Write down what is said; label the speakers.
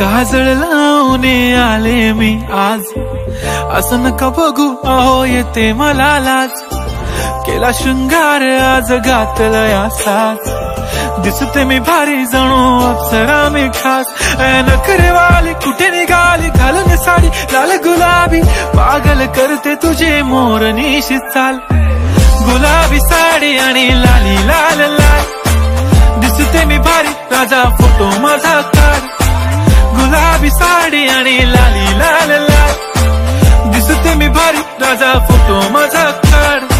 Speaker 1: काजळ लावून आले मी आज, असं नका बघू अहो येते मला लाज। केला शृंगार आज घातला असाच, दिसते मी भारी जणू अप्सरा मी खास। नखरेवाली कुठे निघाली घालून साडी लाल गुलाबी, पागल करते तुझे मोरनीशी चाल। गुलाबी साडी आणि लाली लाल लाल, दिसते मी भारी राजा फोटो माझा काढ। गुलाबी साडी आणि लाली लाल लाल, दिसते मी भारी राजा फोटो माझा काढ।